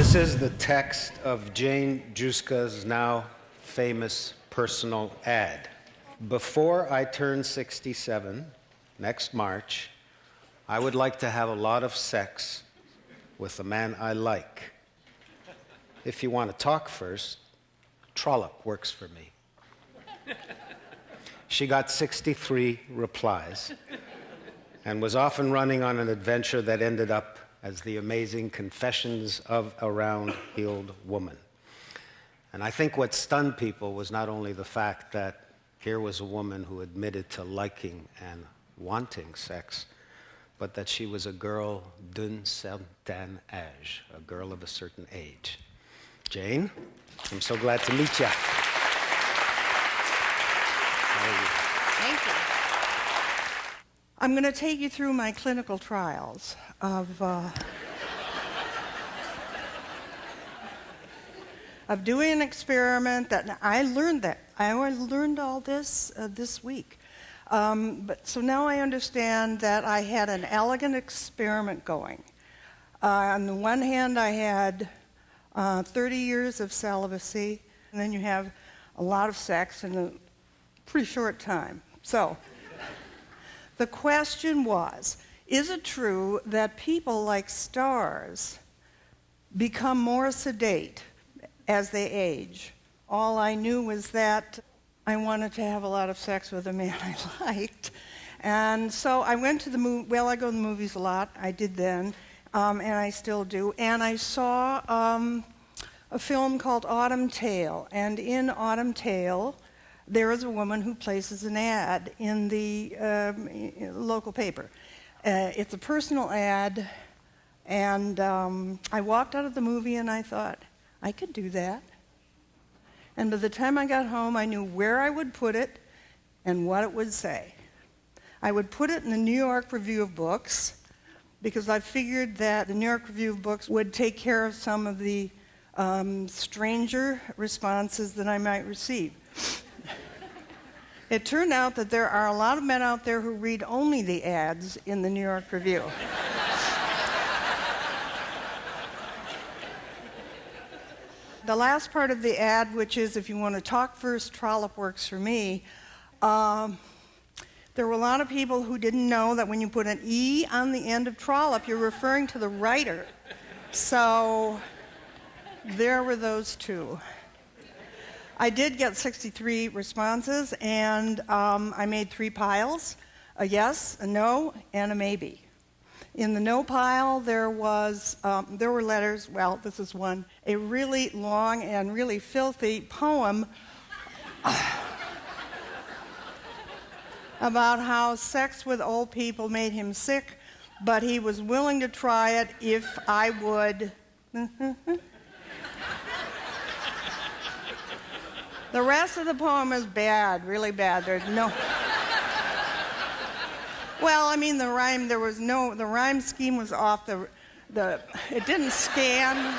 This is the text of Jane Juska's now famous personal ad. Before I turn 67, next March, I would like to have a lot of sex with the man I like. If you want to talk first, trollop works for me. She got 63 replies and was often running on an adventure that ended up as the amazing Confessions of a Round-Heeled Woman. And I think what stunned people was not only the fact that here was a woman who admitted to liking and wanting sex, but that she was a girl d'un certain âge, a girl of a certain age. Jane, I'm so glad to meet you. Thank you. I'm going to take you through my clinical trials of doing an experiment that I learned all this this week. So now I understand that I had an elegant experiment going. On the one hand, I had 30 years of celibacy, and then you have a lot of sex in a pretty short time. So the question was, is it true that people like stars become more sedate as they age? All I knew was that I wanted to have a lot of sex with a man I liked. And so I went to the movie. Well, I go to the movies a lot. I did then, and I still do. And I saw a film called Autumn Tale. And in Autumn Tale, there is a woman who places an ad in the local paper. It's a personal ad, and I walked out of the movie and I thought, I could do that. And by the time I got home, I knew where I would put it and what it would say. I would put it in the New York Review of Books, because I figured that the New York Review of Books would take care of some of the stranger responses that I might receive. It turned out that there are a lot of men out there who read only the ads in the New York Review. The last part of the ad, which is, if you want to talk first, trollop works for me. There were a lot of people who didn't know that when you put an E on the end of trollop, you're referring to the writer. So there were those two. I did get 63 responses, and I made 3 piles, a yes, a no, and a maybe. In the no pile, there were letters. Well, this is one, a really long and really filthy poem about how sex with old people made him sick, but he was willing to try it if I would. The rest of the poem is bad, really bad. There's no. Well, I mean, the rhyme scheme was off. It didn't scan.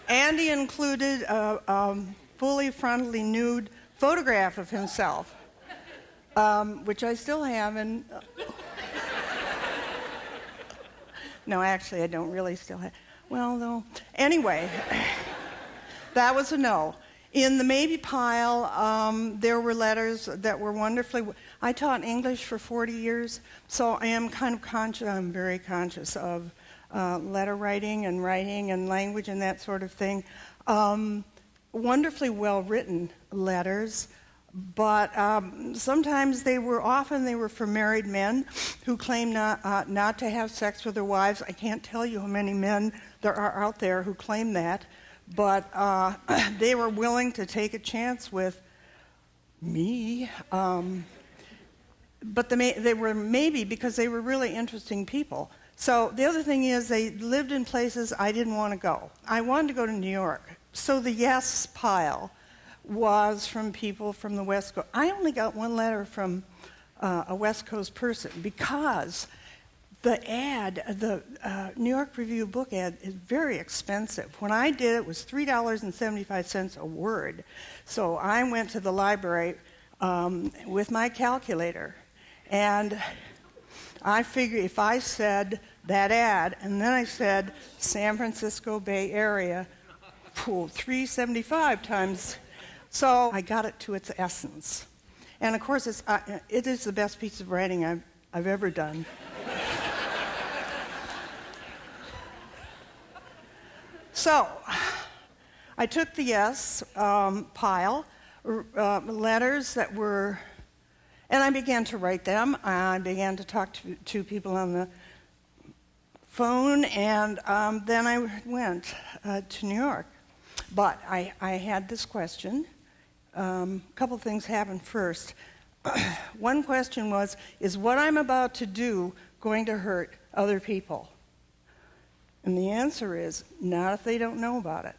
Andy included a fully frontally nude photograph of himself, which I still have. And no, actually, I don't really still have. Well, though. Anyway. That was a no. In the maybe pile, there were letters that were wonderfully. I taught English for 40 years, so I am kind of conscious. I'm very conscious of letter writing and language and that sort of thing. Wonderfully well-written letters, but sometimes they were for married men who claim not to have sex with their wives. I can't tell you how many men there are out there who claim that. But they were willing to take a chance with me. But they were maybe because they were really interesting people. So the other thing is they lived in places I didn't want to go. I wanted to go to New York. So the yes pile was from people from the West Coast. I only got one letter from a West Coast person because the ad, the New York Review of Book ad, is very expensive. When I did it, it was $3.75 a word. So I went to the library with my calculator, and I figured if I said that ad, and then I said San Francisco Bay Area, 375 times. So I got it to its essence. And of course, it is the best piece of writing I've ever done. So I took the yes pile, letters that were, and I began to write them. I began to talk to people on the phone, and then I went to New York. But I had this question. A couple things happened first. One question was, is what I'm about to do going to hurt other people? And the answer is, not if they don't know about it.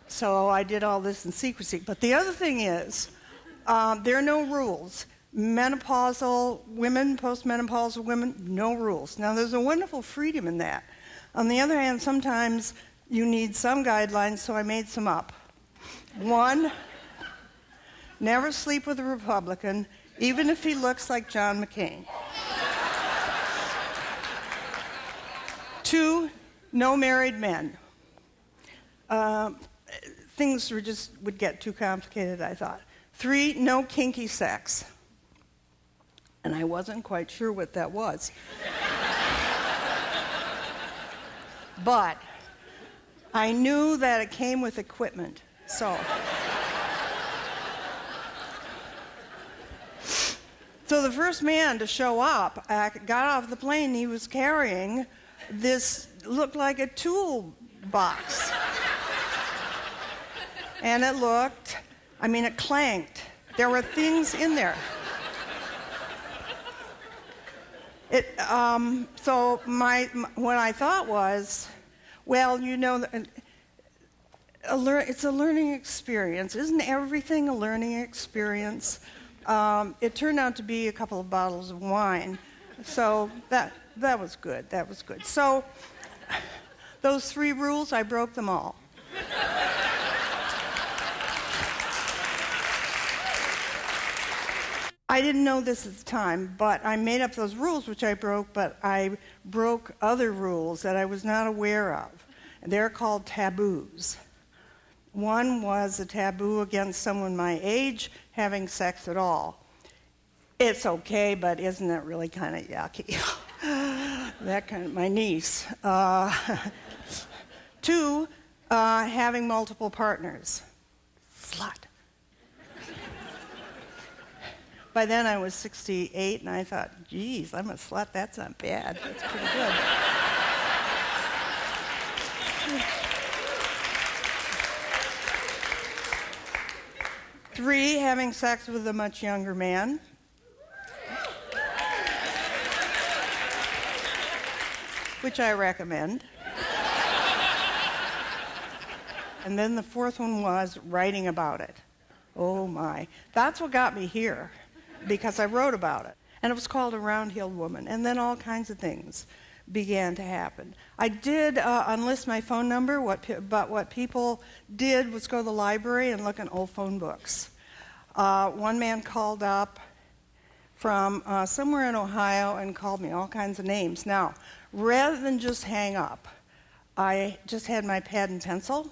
So I did all this in secrecy. But the other thing is, there are no rules. Menopausal women, postmenopausal women, no rules. Now, there's a wonderful freedom in that. On the other hand, sometimes you need some guidelines, so I made some up. 1, never sleep with a Republican, even if he looks like John McCain. 2, no married men. Things would get too complicated, I thought. 3, no kinky sex. And I wasn't quite sure what that was. But I knew that it came with equipment, so. So the first man to show up got off the plane. He was carrying this, looked like a tool box. And it it clanked. There were things in there. So what I thought was, well, it's a learning experience. Isn't everything a learning experience? It turned out to be a couple of bottles of wine. So that was good. That was good. So those 3 rules, I broke them all. I didn't know this at the time, but I made up those rules, which I broke, but I broke other rules that I was not aware of. They're called taboos. One was a taboo against someone my age having sex at all. It's okay, but isn't that really kind of yucky? That kind of, my niece. 2, having multiple partners. Slut. By then I was 68, and I thought, geez, I'm a slut. That's not bad. That's pretty good. 3, having sex with a much younger man. Which I recommend. And then the 4th one was writing about it. Oh my. That's what got me here, because I wrote about it. And it was called A Round-Heeled Woman. And then all kinds of things began to happen. I did enlist my phone number, but what people did was go to the library and look in old phone books. One man called up from somewhere in Ohio and called me all kinds of names. Now, rather than just hang up, I just had my pad and pencil,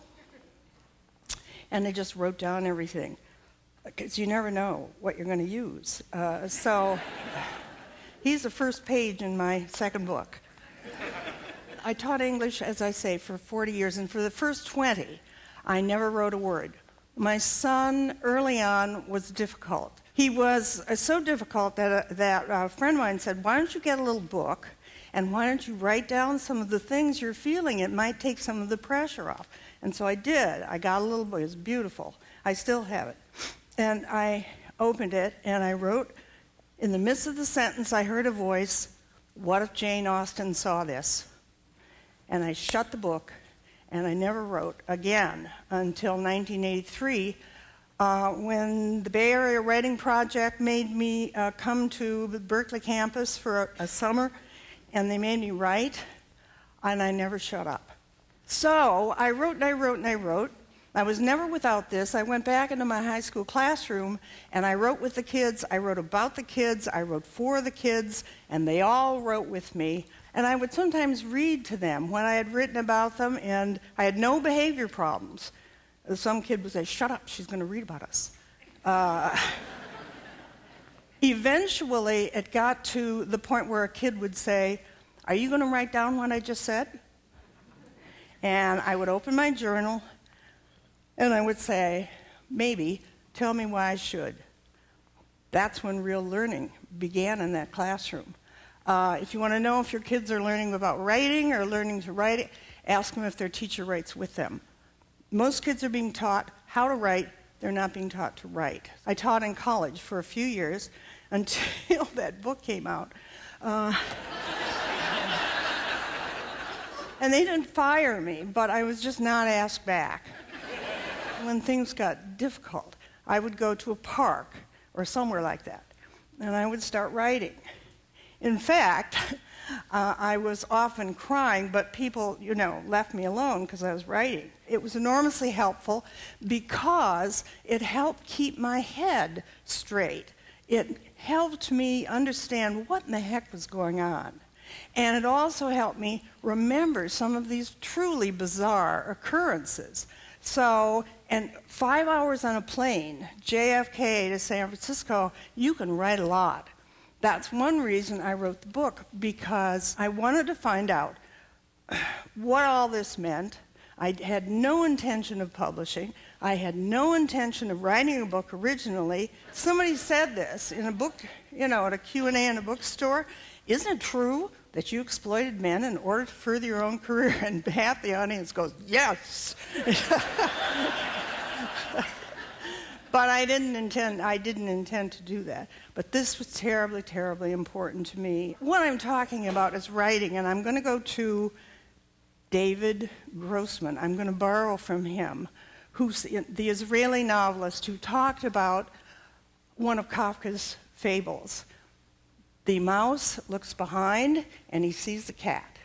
and I just wrote down everything, because you never know what you're going to use. So he's the first page in my second book. I taught English, as I say, for 40 years, and for the first 20, I never wrote a word. My son, early on, was difficult. He was so difficult that a friend of mine said, why don't you get a little book, and why don't you write down some of the things you're feeling? It might take some of the pressure off. And so I did. I got a little book. It was beautiful. I still have it. And I opened it, and I wrote, in the midst of the sentence, I heard a voice, what if Jane Austen saw this? And I shut the book, and I never wrote again until 1983, when the Bay Area Writing Project made me come to the Berkeley campus for a summer, and they made me write, and I never shut up. So I wrote and I wrote and I wrote, I was never without this. I went back into my high school classroom, and I wrote with the kids. I wrote about the kids. I wrote for the kids, and they all wrote with me. And I would sometimes read to them what I had written about them, and I had no behavior problems. Some kid would say, "Shut up, she's going to read about us." Eventually, it got to the point where a kid would say, "Are you going to write down what I just said?" And I would open my journal, and I would say, "Maybe, tell me why I should." That's when real learning began in that classroom. If you want to know if your kids are learning about writing or learning to write, ask them if their teacher writes with them. Most kids are being taught how to write. They're not being taught to write. I taught in college for a few years until that book came out. And they didn't fire me, but I was just not asked back. When things got difficult, I would go to a park or somewhere like that, and I would start writing. In fact, I was often crying, but people, left me alone because I was writing. It was enormously helpful because it helped keep my head straight. It helped me understand what in the heck was going on. And it also helped me remember some of these truly bizarre occurrences. So, and 5 hours on a plane, JFK to San Francisco, you can write a lot. That's one reason I wrote the book, because I wanted to find out what all this meant. I had no intention of publishing. I had no intention of writing a book originally. Somebody said this in a book, at a Q&A in a bookstore. "Isn't it true that you exploited men in order to further your own career?" And half the audience goes, "Yes." But I didn't intend to do that. But this was terribly, terribly important to me. What I'm talking about is writing, and I'm going to go to David Grossman. I'm going to borrow from him, who's the Israeli novelist who talked about one of Kafka's fables. The mouse looks behind, and he sees the cat.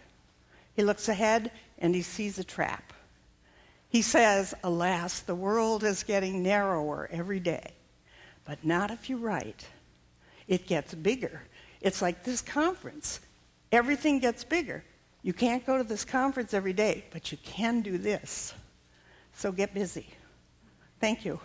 He looks ahead, and he sees a trap. He says, "Alas, the world is getting narrower every day, but not if you write. It gets bigger. It's like this conference. Everything gets bigger. You can't go to this conference every day, but you can do this. So get busy." Thank you.